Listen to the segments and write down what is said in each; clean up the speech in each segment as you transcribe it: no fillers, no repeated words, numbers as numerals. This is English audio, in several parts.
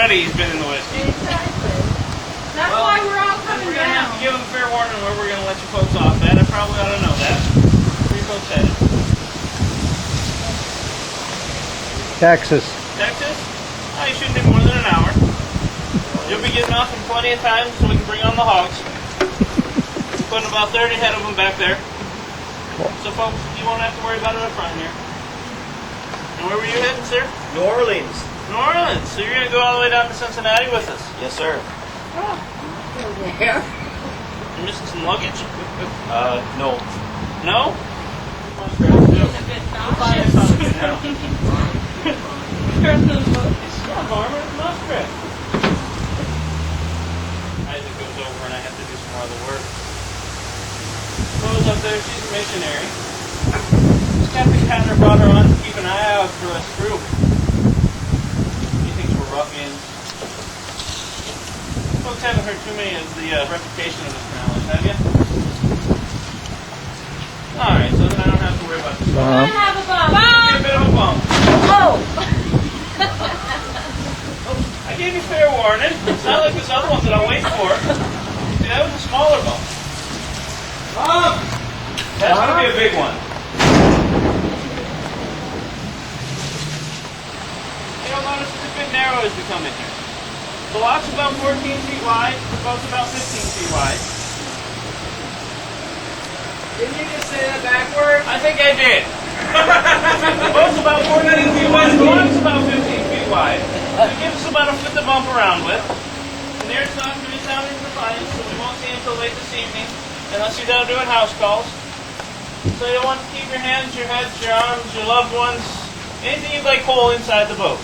everybody's been in the whiskey. Exactly. That's why we're all coming We're going to have to down. give them fair warning where we're going to let you folks off at. I probably ought to know that. Where you folks headed? Texas. Texas? Oh, you shouldn't take more than an hour. You'll be getting off in plenty of time so we can bring on the hogs. Putting about 30 head of them back there. Cool. So folks, you won't have to worry about it up front here. And where were you heading, sir? New Orleans. New Orleans. So you're going to go all the way down to Cincinnati with us? Yes, sir. There. You're missing some luggage? No. No? Farmer muskrat. Isaac goes over and I have to do some more of the work. Rose up there, she's a missionary. Captain Conner brought her on to keep an eye out for us through. He thinks we're ruffians. Folks haven't heard too many of the reputation of this knowledge, have you? Alright, so then I don't have to worry about this. I have a bomb. Get a bit of a bump. Oh! I gave you fair warning. It's not like this other one that I wait for. See, that was a smaller bump. That's going to be a big one. You'll notice it's a bit narrow as we come in here. The lot's about 14 feet wide. The boat's about 15 feet wide. Didn't you just say that backwards? I think I did. The boat's about 14 feet wide. The lot's about 15 feet wide. It gives us about a foot to bump around with. And there's not going to be sound in Providence, so we won't see you until late this evening, unless you're down doing house calls. So you'll want to keep your hands, your heads, your arms, your loved ones, anything you'd like whole inside the boat.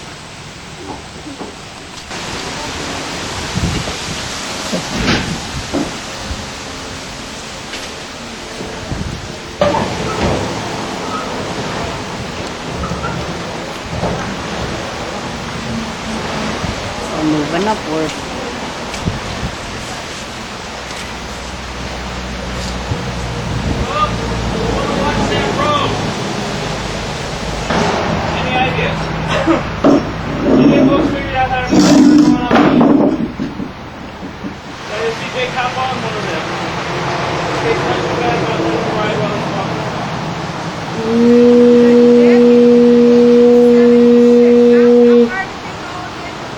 I'm moving upward. Any ideas? Any folks figured out how to get going on? That is the big hop on one of them. Okay, so you guys want to ride while it's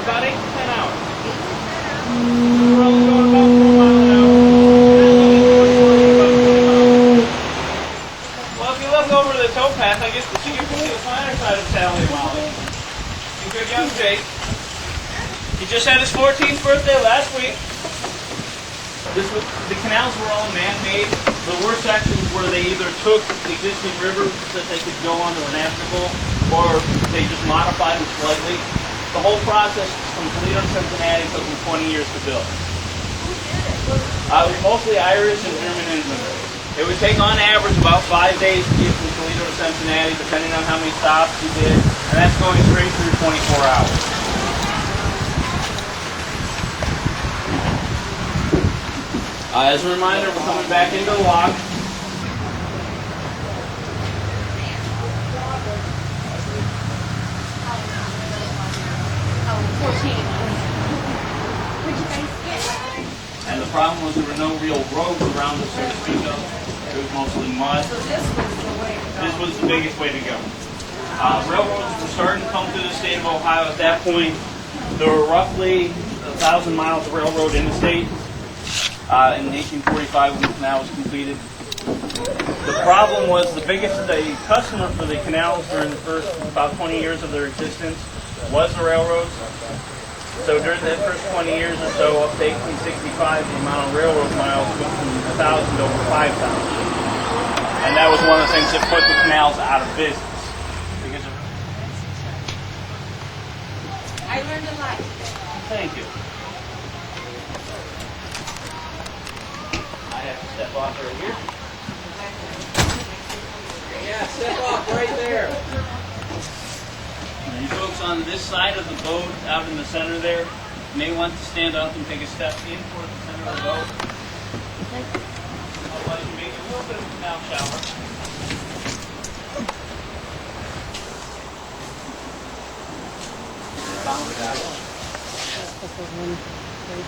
about 8 to 10 hours. We're only going about 4 miles an hour. Well, if you look over the towpath, I guess you can see the finer side of Sally and Molly. And good young Jake. He just had his 14th birthday last week. The canals were all man-made. There were sections where they either took existing rivers that they could go onto a navigable, or they just modified them slightly. The whole process from Toledo to Cincinnati took them 20 years to build. It was mostly Irish and German infantry. It would take on average about 5 days to get from Toledo to Cincinnati, depending on how many stops you did, and that's going straight through 24 hours. As a reminder, we're coming back into the lock. And the problem was there were no real roads around us, so to speak of. It was mostly mud. This was the biggest way to go. Railroads were starting to come through the state of Ohio at that point. There were roughly 1,000 miles of railroad in the state. In 1845 when the canal was completed. The problem was the customer for the canals during the first about 20 years of their existence was the railroads. So during the first 20 years or so, up to 1865, the amount of railroad miles went from 1,000 to over 5,000. And that was one of the things that put the canals out of business. Because of... I learned a lot. Thank you. I have to step off right here. Yeah, step off right there. And you folks on this side of the boat, out in the center there, may want to stand up and take a step in toward the center of the boat. Otherwise, you make a little bit of a canal shower. One, two,